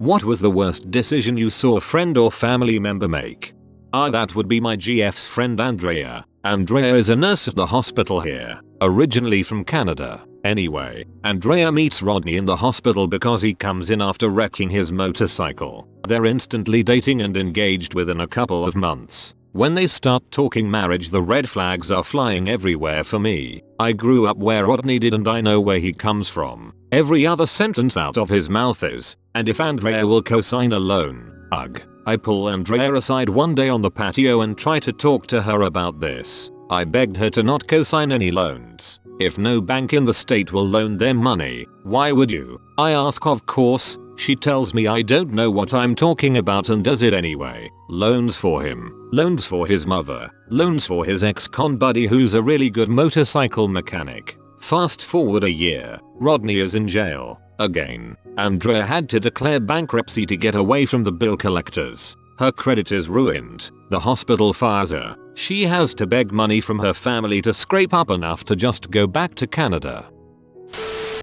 What was the worst decision you saw a friend or family member make? That would be my GF's friend Andrea. Andrea is a nurse at the hospital here, originally from Canada. Anyway, Andrea meets Rodney in the hospital because he comes in after wrecking his motorcycle. They're instantly dating and engaged within a couple of months. When they start talking marriage, the red flags are flying everywhere for me. I grew up where Rodney did and I know where he comes from. Every other sentence out of his mouth is, and if Andrea will co-sign a loan. Ugh. I pull Andrea aside one day on the patio and try to talk to her about this. I begged her to not co-sign any loans. If no bank in the state will loan them money, why would you? I ask, of course. She tells me I don't know what I'm talking about and does it anyway. Loans for him, loans for his mother, loans for his ex-con buddy who's a really good motorcycle mechanic. Fast forward a year, Rodney is in jail. Again, Andrea had to declare bankruptcy to get away from the bill collectors. Her credit is ruined. The hospital fires her. She has to beg money from her family to scrape up enough to just go back to Canada.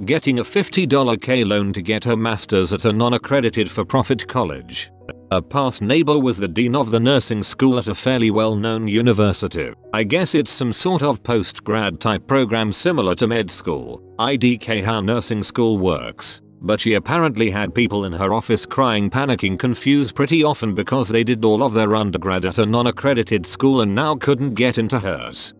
Getting a $50 K loan to get her master's at a non-accredited for-profit college. A past neighbor was the dean of the nursing school at a fairly well-known university. I guess it's some sort of post-grad type program similar to med school. IDK how nursing school works. But she apparently had people in her office crying, panicking, confused pretty often because they did all of their undergrad at a non-accredited school and now couldn't get into hers.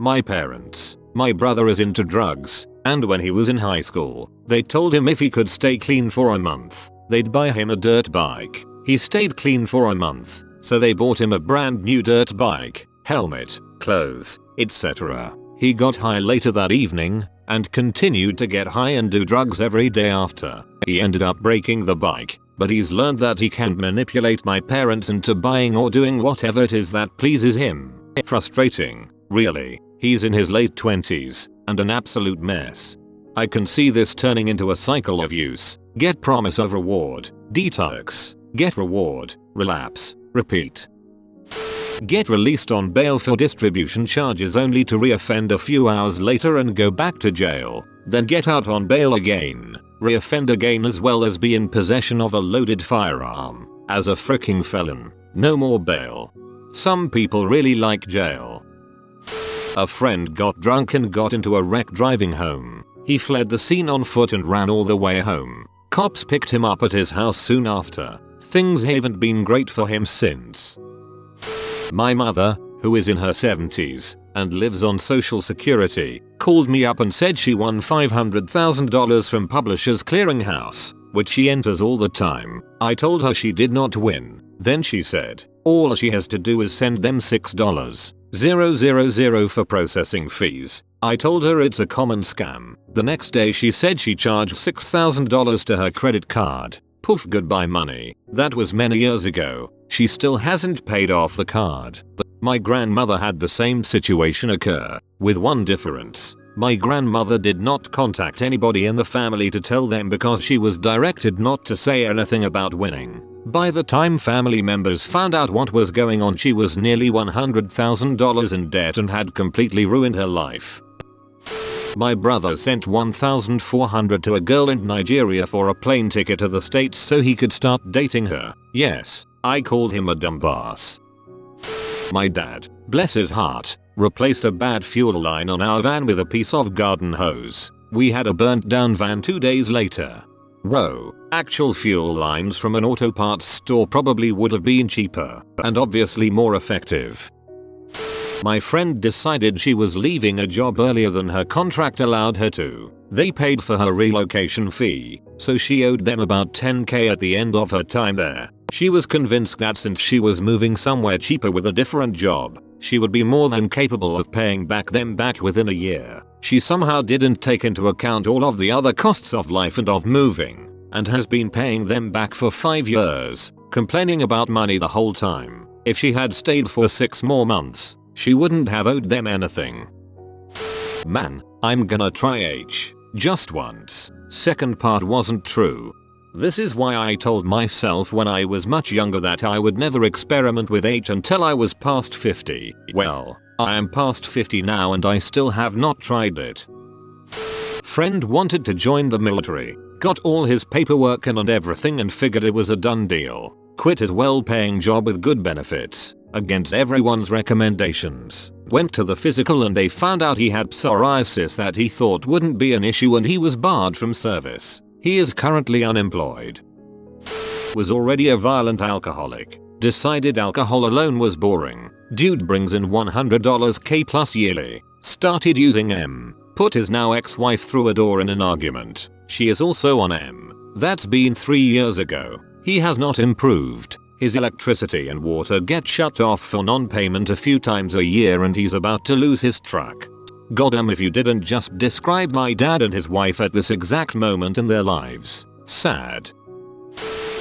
My parents. My brother is into drugs, and when he was in high school, they told him if he could stay clean for a month, they'd buy him a dirt bike. He stayed clean for a month, so they bought him a brand new dirt bike, helmet, clothes, etc. He got high later that evening, and continued to get high and do drugs every day after. He ended up breaking the bike, but he's learned that he can't manipulate my parents into buying or doing whatever it is that pleases him. Frustrating, really. He's in his late 20s, and an absolute mess. I can see this turning into a cycle of use. Get promise of reward, detox, get reward, relapse, repeat. Get released on bail for distribution charges only to reoffend a few hours later and go back to jail, then get out on bail again, reoffend again as well as be in possession of a loaded firearm, as a freaking felon. No more bail. Some people really like jail. A friend got drunk and got into a wreck driving home. He fled the scene on foot and ran all the way home. Cops picked him up at his house soon after. Things haven't been great for him since. My mother, who is in her 70s and lives on Social Security, called me up and said she won $500,000 from Publishers Clearinghouse, which she enters all the time. I told her she did not win. Then she said, all she has to do is send them $6,000 for processing fees. I told her it's a common scam. The next day she said she charged $6,000 to her credit card. Poof, goodbye money. That was many years ago. She still hasn't paid off the card. My grandmother had the same situation occur, with one difference. My grandmother did not contact anybody in the family to tell them because she was directed not to say anything about winning. By the time family members found out what was going on, she was nearly $100,000 in debt and had completely ruined her life. My brother sent $1,400 to a girl in Nigeria for a plane ticket to the States so he could start dating her. Yes, I called him a dumbass. My dad, bless his heart, replaced a bad fuel line on our van with a piece of garden hose. We had a burnt down van 2 days later. Whoa, actual fuel lines from an auto parts store probably would have been cheaper and obviously more effective. My friend decided she was leaving a job earlier than her contract allowed her to. They paid for her relocation fee, so she owed them about $10,000 at the end of her time there. She was convinced that since she was moving somewhere cheaper with a different job, she would be more than capable of paying them back within a year. She somehow didn't take into account all of the other costs of life and of moving, and has been paying them back for 5 years, complaining about money the whole time. If she had stayed for 6 more months, she wouldn't have owed them anything. Man, I'm gonna try H. Just once. Second part wasn't true. This is why I told myself when I was much younger that I would never experiment with H until I was past 50. Well, I am past 50 now and I still have not tried it. Friend wanted to join the military, Got all his paperwork in and everything and figured it was a done deal. Quit his well-paying job with good benefits, against everyone's recommendations. Went to the physical and they found out he had psoriasis that he thought wouldn't be an issue and he was barred from service. He is currently unemployed. Was already a violent alcoholic. Decided alcohol alone was boring. Dude brings in $100k plus yearly. Started using M. Put his now ex-wife through a door in an argument. She is also on M. That's been 3 years ago. He has not improved. His electricity and water get shut off for non-payment a few times a year and he's about to lose his truck. Goddamn if you didn't just describe my dad and his wife at this exact moment in their lives. Sad.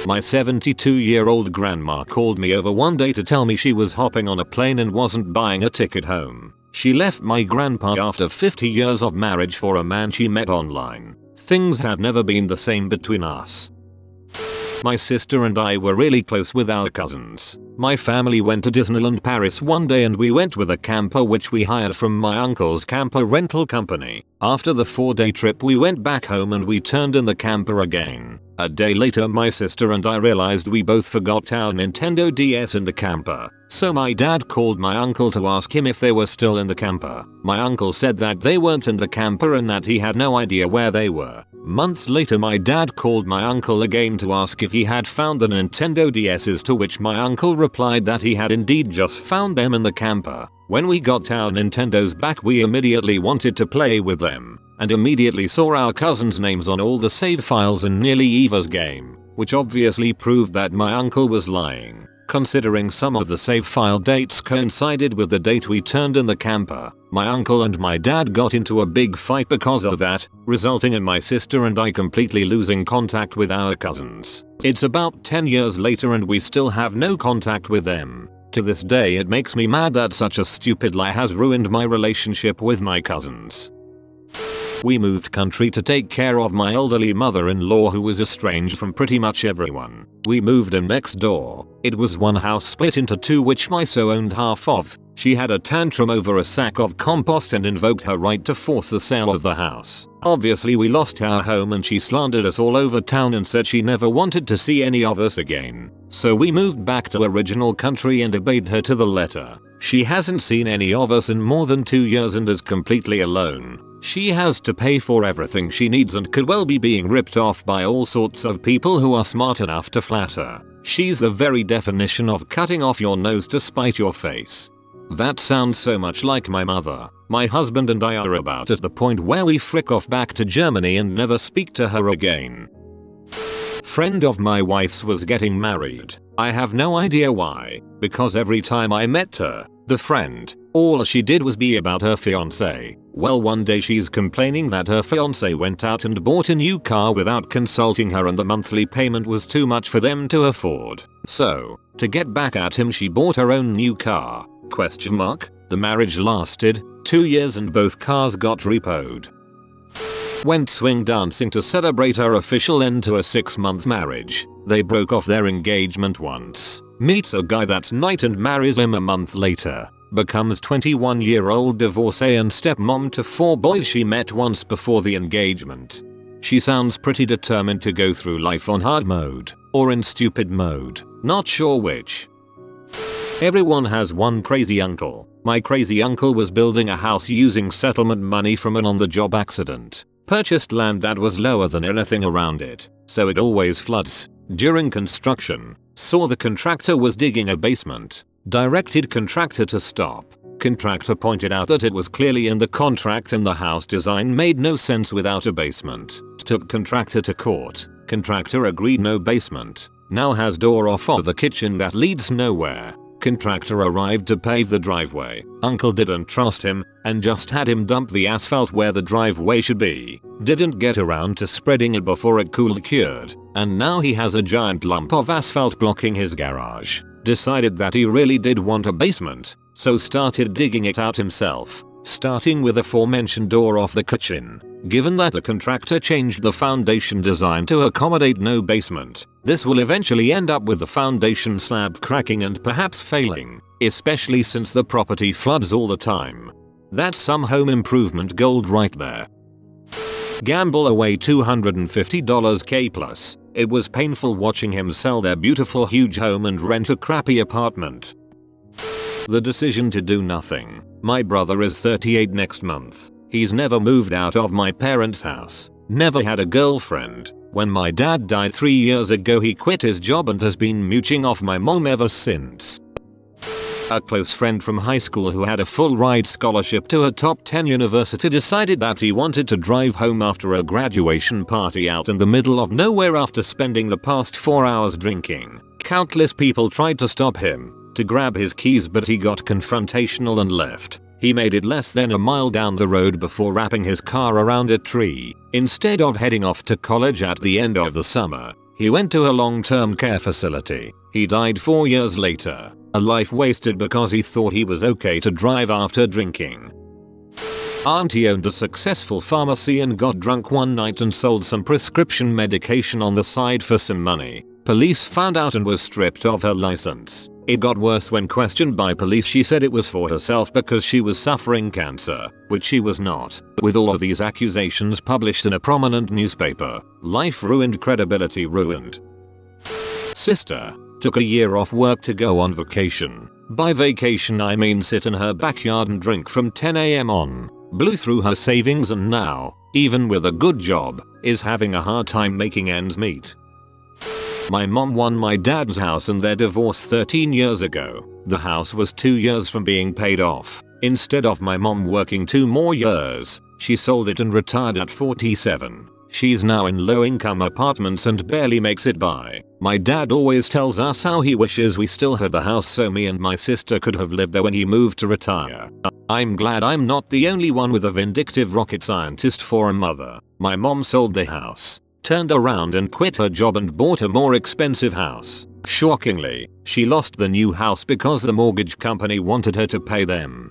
My 72-year-old grandma called me over one day to tell me she was hopping on a plane and wasn't buying a ticket home. She left my grandpa after 50 years of marriage for a man she met online. Things have never been the same between us. My sister and I were really close with our cousins. My family went to Disneyland Paris one day and we went with a camper which we hired from my uncle's camper rental company. After the 4-day trip we went back home and we turned in the camper again. A day later my sister and I realized we both forgot our Nintendo DS in the camper. So my dad called my uncle to ask him if they were still in the camper. My uncle said that they weren't in the camper and that he had no idea where they were. Months later my dad called my uncle again to ask if he had found the Nintendo DS's, to which my uncle replied that he had indeed just found them in the camper. When we got our Nintendos back we immediately wanted to play with them, and immediately saw our cousins' names on all the save files in nearly Eva's game, which obviously proved that my uncle was lying, considering some of the save file dates coincided with the date we turned in the camper. My uncle and my dad got into a big fight because of that, resulting in my sister and I completely losing contact with our cousins. It's about 10 years later and we still have no contact with them. To this day it makes me mad that such a stupid lie has ruined my relationship with my cousins. We moved country to take care of my elderly mother-in-law who was estranged from pretty much everyone. We moved in next door. It was one house split into two which my so owned half of. She had a tantrum over a sack of compost and invoked her right to force the sale of the house. Obviously we lost our home and she slandered us all over town and said she never wanted to see any of us again. So we moved back to original country and obeyed her to the letter. She hasn't seen any of us in more than 2 years and is completely alone. She has to pay for everything she needs and could well be being ripped off by all sorts of people who are smart enough to flatter. She's the very definition of cutting off your nose to spite your face. That sounds so much like my mother. My husband and I are about at the point where we frick off back to Germany and never speak to her again. Friend of my wife's was getting married. I have no idea why, because every time I met her, the friend, all she did was be about her fiance. Well, one day she's complaining that her fiance went out and bought a new car without consulting her and the monthly payment was too much for them to afford. So, to get back at him she bought her own new car. ? The marriage lasted 2 years and both cars got repoed. Went swing dancing to celebrate her official end to a 6-month marriage. They broke off their engagement once. Meets a guy that night and marries him a month later. Becomes 21-year-old divorcee and stepmom to 4 boys she met once before the engagement. She sounds pretty determined to go through life on hard mode, or in stupid mode, not sure which. Everyone has one crazy uncle. My crazy uncle was building a house using settlement money from an on-the-job accident. Purchased land that was lower than anything around it, so it always floods. During construction, saw the contractor was digging a basement. Directed contractor to stop. Contractor pointed out that it was clearly in the contract and the house design made no sense without a basement. Took contractor to court. Contractor agreed no basement. Now has door off of the kitchen that leads nowhere. Contractor arrived to pave the driveway. Uncle didn't trust him and just had him dump the asphalt where the driveway should be. Didn't get around to spreading it before it cooled cured. And now he has a giant lump of asphalt blocking his garage. Decided that he really did want a basement, so started digging it out himself, starting with the aforementioned door off the kitchen. Given that the contractor changed the foundation design to accommodate no basement, this will eventually end up with the foundation slab cracking and perhaps failing, especially since the property floods all the time. That's some home improvement gold right there. Gamble away $250 K plus. It was painful watching him sell their beautiful huge home and rent a crappy apartment. The decision to do nothing. My brother is 38 next month. He's never moved out of my parents' house. Never had a girlfriend. When my dad died 3 years ago he quit his job and has been mooching off my mom ever since. A close friend from high school who had a full ride scholarship to a top 10 university decided that he wanted to drive home after a graduation party out in the middle of nowhere after spending the past 4 hours drinking. Countless people tried to stop him, to grab his keys, but he got confrontational and left. He made it less than a mile down the road before wrapping his car around a tree. Instead of heading off to college at the end of the summer, he went to a long-term care facility. He died 4 years later. A life wasted because he thought he was okay to drive after drinking. Auntie owned a successful pharmacy and got drunk one night and sold some prescription medication on the side for some money. Police found out and was stripped of her license. It got worse when questioned by police. She said it was for herself because she was suffering cancer, which she was not. With all of these accusations published in a prominent newspaper, life ruined, credibility ruined. Sister took a year off work to go on vacation. By vacation I mean sit in her backyard and drink from 10 AM on. Blew through her savings and now, even with a good job, is having a hard time making ends meet. My mom won my dad's house and their divorce 13 years ago. The house was 2 years from being paid off. Instead of my mom working 2 more years, she sold it and retired at 47. She's now in low-income apartments and barely makes it by. My dad always tells us how he wishes we still had the house so me and my sister could have lived there when he moved to retire. I'm glad I'm not the only one with a vindictive rocket scientist for a mother. My mom sold the house, turned around and quit her job and bought a more expensive house. Shockingly, she lost the new house because the mortgage company wanted her to pay them.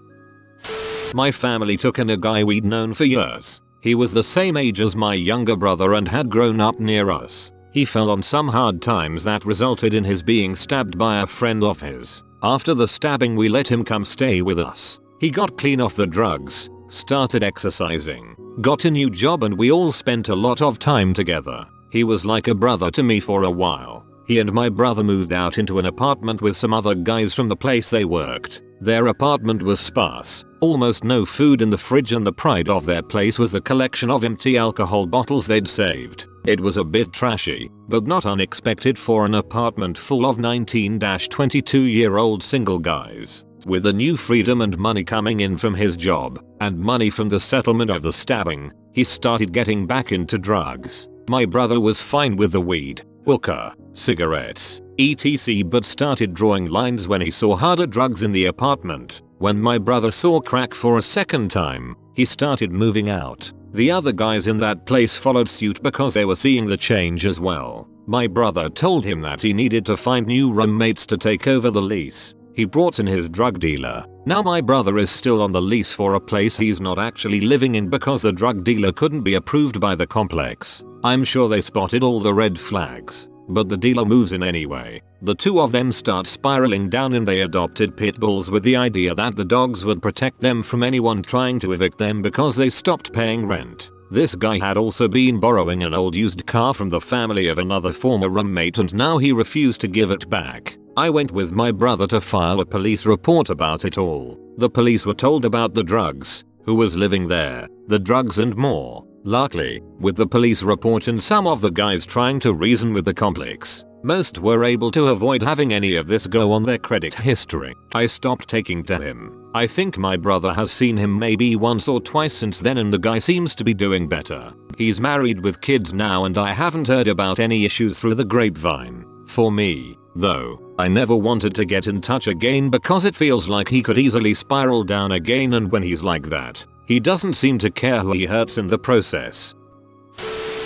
My family took in a guy we'd known for years. He was the same age as my younger brother and had grown up near us. He fell on some hard times that resulted in his being stabbed by a friend of his. After the stabbing we let him come stay with us. He got clean off the drugs, started exercising, got a new job, and we all spent a lot of time together. He was like a brother to me for a while. He and my brother moved out into an apartment with some other guys from the place they worked. Their apartment was sparse, almost no food in the fridge, and the pride of their place was the collection of empty alcohol bottles they'd saved. It was a bit trashy, but not unexpected for an apartment full of 19-22-year-old single guys. With the new freedom and money coming in from his job, and money from the settlement of the stabbing, he started getting back into drugs. My brother was fine with the weed, hookah, cigarettes, etc., but started drawing lines when he saw harder drugs in the apartment. When my brother saw crack for a second time, he started moving out. The other guys in that place followed suit because they were seeing the change as well. My brother told him that he needed to find new roommates to take over the lease. He brought in his drug dealer. Now my brother is still on the lease for a place he's not actually living in because the drug dealer couldn't be approved by the complex. I'm sure they spotted all the red flags, but the dealer moves in anyway. The two of them start spiraling down and they adopted pit bulls with the idea that the dogs would protect them from anyone trying to evict them because they stopped paying rent. This guy had also been borrowing an old used car from the family of another former roommate and now he refused to give it back. I went with my brother to file a police report about it all. The police were told about the drugs, who was living there, the drugs and more. Luckily, with the police report and some of the guys trying to reason with the complex, most were able to avoid having any of this go on their credit history. I stopped taking to him. I think my brother has seen him maybe once or twice since then and the guy seems to be doing better. He's married with kids now and I haven't heard about any issues through the grapevine. For me, though, I never wanted to get in touch again because it feels like he could easily spiral down again, and when he's like that, he doesn't seem to care who he hurts in the process.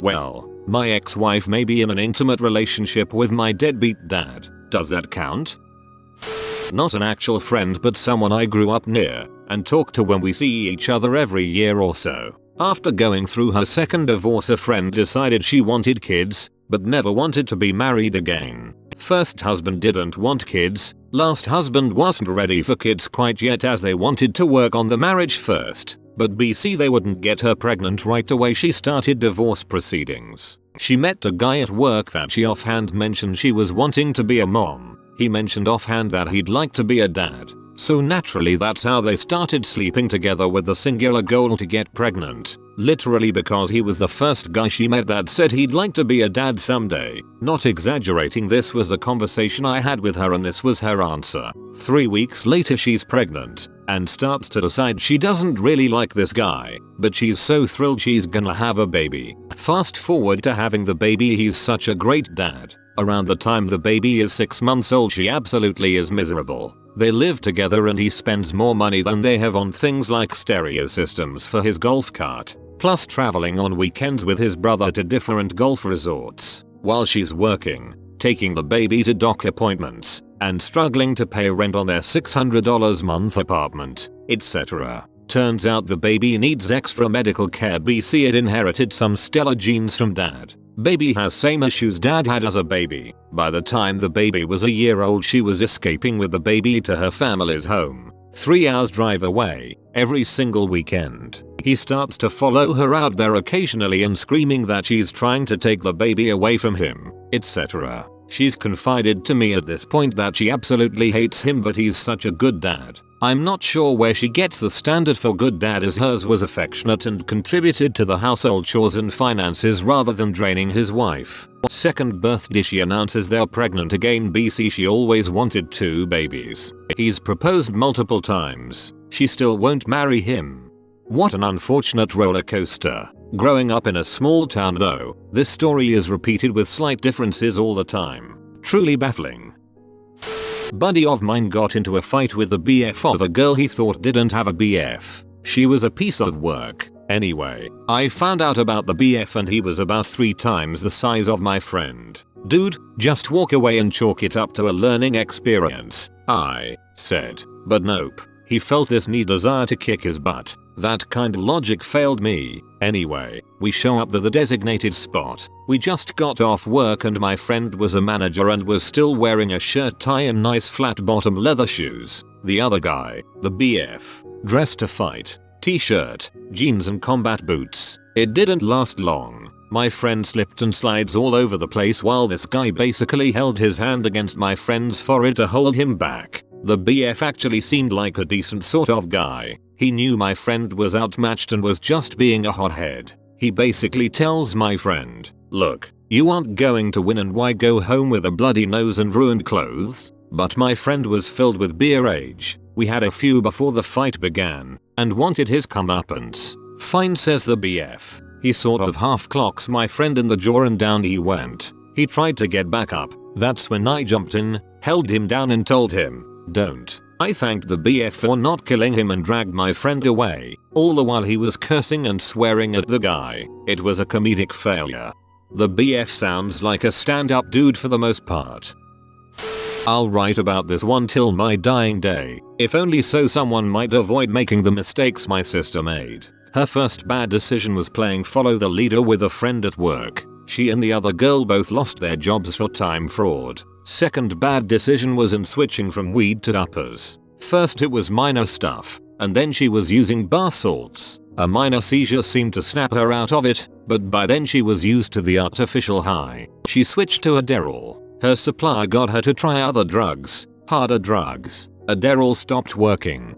Well, my ex-wife may be in an intimate relationship with my deadbeat dad. Does that count? Not an actual friend but someone I grew up near and talk to when we see each other every year or so. After going through her second divorce, a friend decided she wanted kids but never wanted to be married again. First husband didn't want kids, last husband wasn't ready for kids quite yet as they wanted to work on the marriage first. but BC they wouldn't get her pregnant right away. She started divorce proceedings. She met a guy at work that she offhand mentioned she was wanting to be a mom. He mentioned offhand that he'd like to be a dad. So naturally that's how they started sleeping together with the singular goal to get pregnant. Literally because he was the first guy she met that said he'd like to be a dad someday. Not exaggerating, this was the conversation I had with her and this was her answer. 3 weeks later she's pregnant and starts to decide she doesn't really like this guy, but she's so thrilled she's gonna have a baby. Fast forward to having the baby, he's such a great dad. Around the time the baby is 6 months old she absolutely is miserable. They live together and he spends more money than they have on things like stereo systems for his golf cart, plus traveling on weekends with his brother to different golf resorts, while she's working, taking the baby to doc appointments, and struggling to pay rent on their $600 month apartment, etc. Turns out the baby needs extra medical care. BC had inherited some stellar genes from dad. Baby has same issues dad had as a baby. By the time the baby was a year old she was escaping with the baby to her family's home, 3 hours drive away, every single weekend. He starts to follow her out there occasionally and screaming that she's trying to take the baby away from him, etc. She's confided to me at this point that she absolutely hates him, but he's such a good dad. I'm not sure where she gets the standard for good dad, as hers was affectionate and contributed to the household chores and finances rather than draining his wife. Second birthday she announces they're pregnant again. BC she always wanted 2 babies. He's proposed multiple times. She still won't marry him. What an unfortunate roller coaster. Growing up in a small town though, this story is repeated with slight differences all the time. Truly baffling. Buddy of mine got into a fight with the BF of a girl he thought didn't have a BF. She was a piece of work. Anyway, I found out about the BF and he was about 3 times the size of my friend. Dude, just walk away and chalk it up to a learning experience, I said. But nope. He felt this desire to kick his butt. That kind of logic failed me. Anyway, we show up to the designated spot. We just got off work and my friend was a manager and was still wearing a shirt, tie and nice flat bottom leather shoes. The other guy, the BF, dressed to fight, t-shirt, jeans and combat boots. It didn't last long. My friend slipped and slides all over the place while this guy basically held his hand against my friend's forehead to hold him back. The BF actually seemed like a decent sort of guy. He knew my friend was outmatched and was just being a hothead. He basically tells my friend, look, you aren't going to win and why go home with a bloody nose and ruined clothes? But my friend was filled with beer rage. We had a few before the fight began and wanted his comeuppance. Fine, says the BF. He sort of half clocks my friend in the jaw and down he went. He tried to get back up. That's when I jumped in, held him down and told him, don't. I thanked the BF for not killing him and dragged my friend away, all the while he was cursing and swearing at the guy. It was a comedic failure. The BF sounds like a stand-up dude for the most part. I'll write about this one till my dying day, if only so someone might avoid making the mistakes my sister made. Her first bad decision was playing follow the leader with a friend at work. She and the other girl both lost their jobs for time fraud. Second bad decision was in switching from weed to uppers. First it was minor stuff, and then she was using bath salts. A minor seizure seemed to snap her out of it, but by then she was used to the artificial high. She switched to Adderall. Her supplier got her to try other drugs, harder drugs. Adderall stopped working.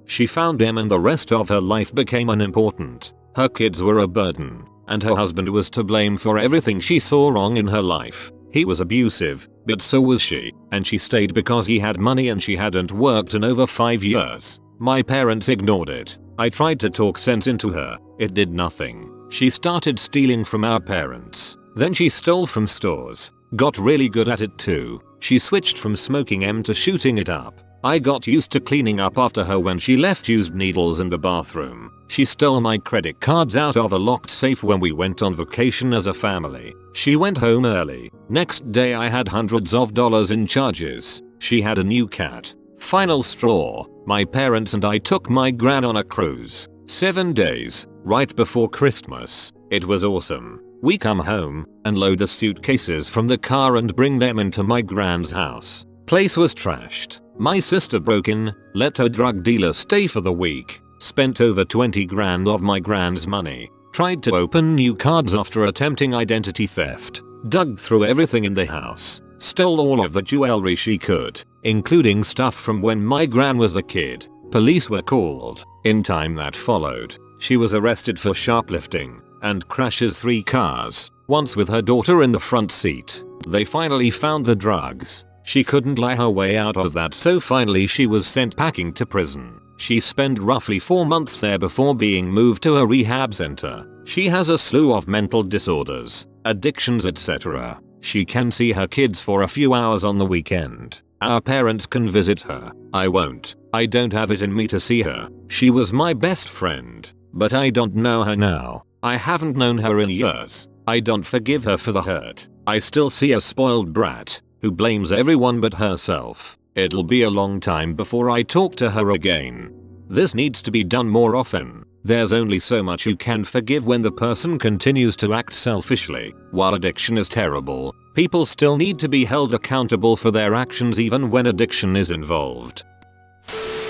She found M and the rest of her life became unimportant. Her kids were a burden, and her husband was to blame for everything she saw wrong in her life. He was abusive, but so was she, and she stayed because he had money and she hadn't worked in over 5 years. My parents ignored it. I tried to talk sense into her. It did nothing. She started stealing from our parents. Then she stole from stores. Got really good at it too. She switched from smoking M to shooting it up. I got used to cleaning up after her when she left used needles in the bathroom. She stole my credit cards out of a locked safe when we went on vacation as a family. She went home early. Next day I had hundreds of dollars in charges. She had a new cat. Final straw. My parents and I took my gran on a cruise. 7 days, right before Christmas. It was awesome. We come home and load the suitcases from the car and bring them into my gran's house. Place was trashed. My sister broke in, let her drug dealer stay for the week. Spent over 20 grand of my grand's money. Tried to open new cards after attempting identity theft. Dug through everything in the house. Stole all of the jewelry she could, including stuff from when my gran was a kid. Police were called. In time that followed, she was arrested for shoplifting and crashes 3 cars, once with her daughter in the front seat. They finally found the drugs. She couldn't lie her way out of that, so finally she was sent packing to prison. She spent roughly 4 months there before being moved to a rehab center. She has a slew of mental disorders, addictions, etc. She can see her kids for a few hours on the weekend. Our parents can visit her. I won't. I don't have it in me to see her. She was my best friend, but I don't know her now. I haven't known her in years. I don't forgive her for the hurt. I still see a spoiled brat who blames everyone but herself. It'll be a long time before I talk to her again. This needs to be done more often. There's only so much you can forgive when the person continues to act selfishly. While addiction is terrible, people still need to be held accountable for their actions even when addiction is involved.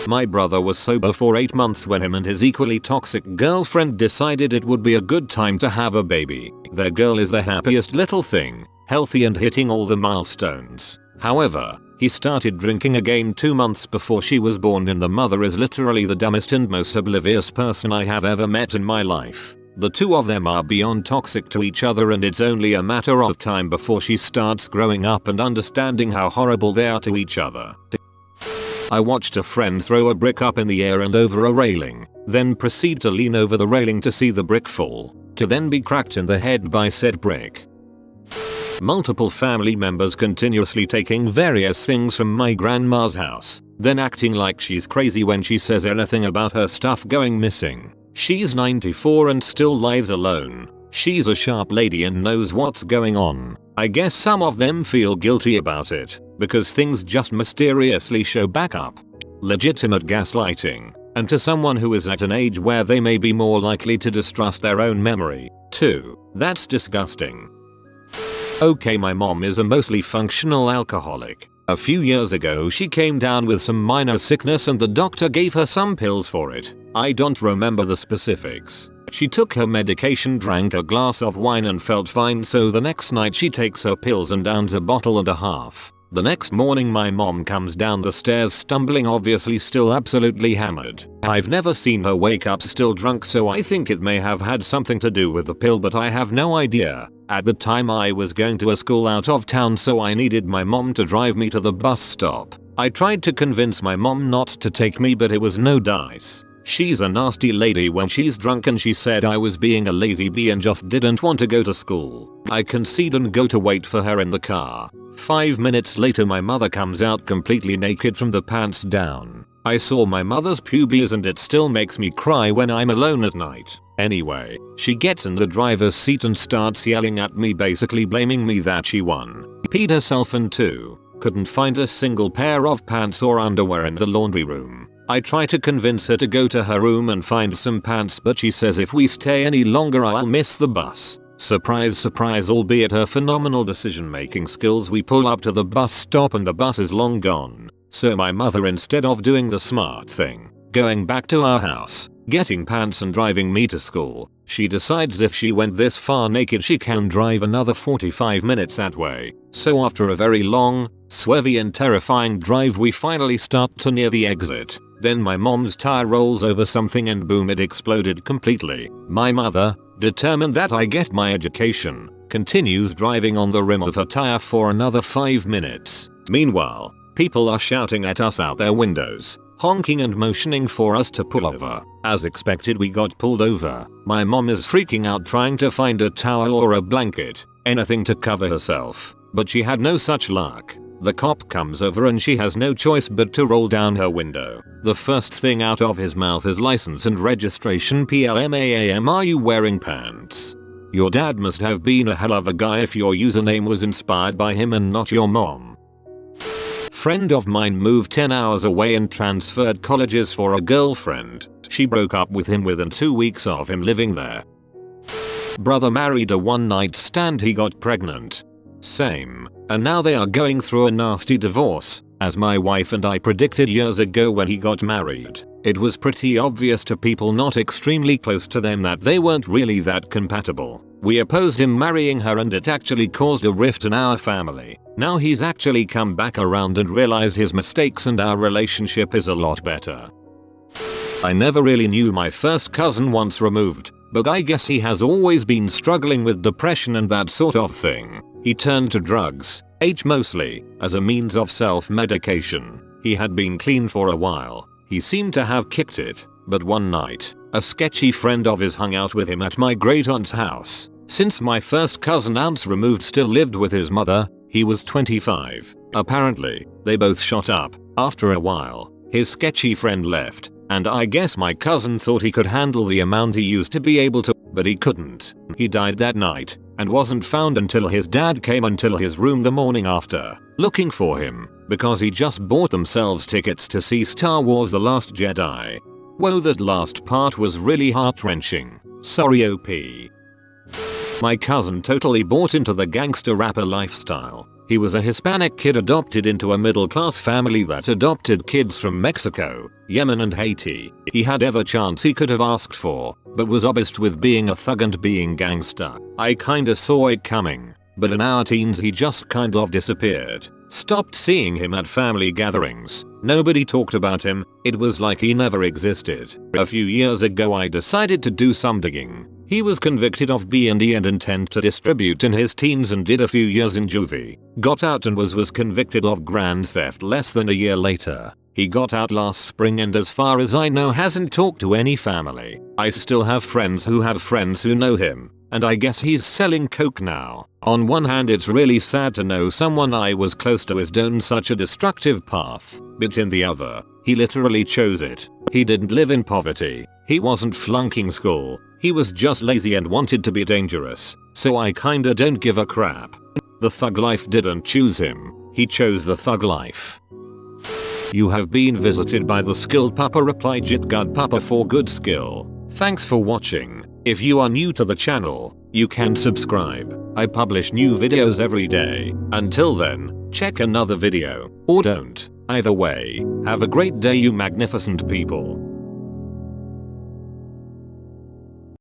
My brother was sober for 8 months when him and his equally toxic girlfriend decided it would be a good time to have a baby. Their girl is the happiest little thing, healthy and hitting all the milestones. However, he started drinking again 2 months before she was born, and the mother is literally the dumbest and most oblivious person I have ever met in my life. The two of them are beyond toxic to each other, and it's only a matter of time before she starts growing up and understanding how horrible they are to each other. I watched a friend throw a brick up in the air and over a railing, then proceed to lean over the railing to see the brick fall, to then be cracked in the head by said brick. Multiple family members continuously taking various things from my grandma's house, then acting like she's crazy when she says anything about her stuff going missing. She's 94 and still lives alone. She's a sharp lady and knows what's going on. I guess some of them feel guilty about it, because things just mysteriously show back up. Legitimate gaslighting, and to someone who is at an age where they may be more likely to distrust their own memory, too. That's disgusting. Okay, my mom is a mostly functional alcoholic. A few years ago she came down with some minor sickness and the doctor gave her some pills for it. I don't remember the specifics. She took her medication, drank a glass of wine and felt fine, so the next night she takes her pills and downs a bottle and a half. The next morning my mom comes down the stairs stumbling, obviously still absolutely hammered. I've never seen her wake up still drunk, so I think it may have had something to do with the pill, but I have no idea. At the time I was going to a school out of town, so I needed my mom to drive me to the bus stop. I tried to convince my mom not to take me, but it was no dice. She's a nasty lady when she's drunk, and she said I was being a lazy bee and just didn't want to go to school. I concede and go to wait for her in the car. 5 minutes later my mother comes out completely naked from the pants down. I saw my mother's pubes and it still makes me cry when I'm alone at night. Anyway, she gets in the driver's seat and starts yelling at me, basically blaming me that she peed herself and couldn't find a single pair of pants or underwear in the laundry room. I try to convince her to go to her room and find some pants, but she says if we stay any longer I'll miss the bus. Surprise surprise, albeit her phenomenal decision making skills, we pull up to the bus stop and the bus is long gone. So my mother, instead of doing the smart thing, going back to our house, getting pants and driving me to school, she decides if she went this far naked she can drive another 45 minutes that way. So after a very long, swervy and terrifying drive we finally start to near the exit. Then my mom's tire rolls over something and boom, it exploded completely. My mother, determined that I get my education, continues driving on the rim of her tire for another 5 minutes. Meanwhile, people are shouting at us out their windows, honking and motioning for us to pull over. As expected, we got pulled over. My mom is freaking out trying to find a towel or a blanket, anything to cover herself, but she had no such luck. The cop comes over and she has no choice but to roll down her window. The first thing out of his mouth is license and registration PLMAAM. Are you wearing pants? Your dad must have been a hell of a guy if your username was inspired by him and not your mom. Friend of mine moved 10 hours away and transferred colleges for a girlfriend. She broke up with him within 2 weeks of him living there. Brother married a one-night stand, he got pregnant. Same. And now they are going through a nasty divorce, As my wife and I predicted years ago when he got married, it was pretty obvious to people not extremely close to them that they weren't really that compatible. We opposed him marrying her and it actually caused a rift in our family. Now he's actually come back around and realized his mistakes and our relationship is a lot better. I never really knew my first cousin once removed, but I guess he has always been struggling with depression and that sort of thing. He turned to drugs, H mostly, as a means of self-medication. He had been clean for a while. He seemed to have kicked it, but one night, a sketchy friend of his hung out with him at my great aunt's house. Since my first cousin ounce removed still lived with his mother, he was 25. Apparently, they both shot up. After a while, his sketchy friend left, and I guess my cousin thought he could handle the amount he used to be able to, but he couldn't. He died that night, and wasn't found until his dad came until his room the morning after, looking for him, because he just bought themselves tickets to see Star Wars: The Last Jedi. Whoa, that last part was really heart-wrenching. Sorry OP. My cousin totally bought into the gangster rapper lifestyle. He was a Hispanic kid adopted into a middle-class family that adopted kids from Mexico, Yemen and Haiti. He had every chance he could have asked for, but was obsessed with being a thug and being gangster. I kinda saw it coming, but in our teens he just kind of disappeared. Stopped seeing him at family gatherings. Nobody talked about him. It was like he never existed. A few years ago I decided to do some digging. He was convicted of B&E and intent to distribute in his teens and did a few years in juvie. Got out and was convicted of grand theft less than a year later. He got out last spring and as far as I know hasn't talked to any family. I still have friends who have friends who know him, and I guess he's selling coke now. On one hand it's really sad to know someone I was close to is down such a destructive path, but in the other, he literally chose it. He didn't live in poverty. He wasn't flunking school. He was just lazy and wanted to be dangerous, so I kinda don't give a crap. The thug life didn't choose him. He chose the thug life. You have been visited by the skilled papa. Reply Jit God Papa for good skill. Thanks for watching. If you are new to the channel, you can subscribe. I publish new videos every day. Until then, check another video, or don't. Either way, have a great day you magnificent people.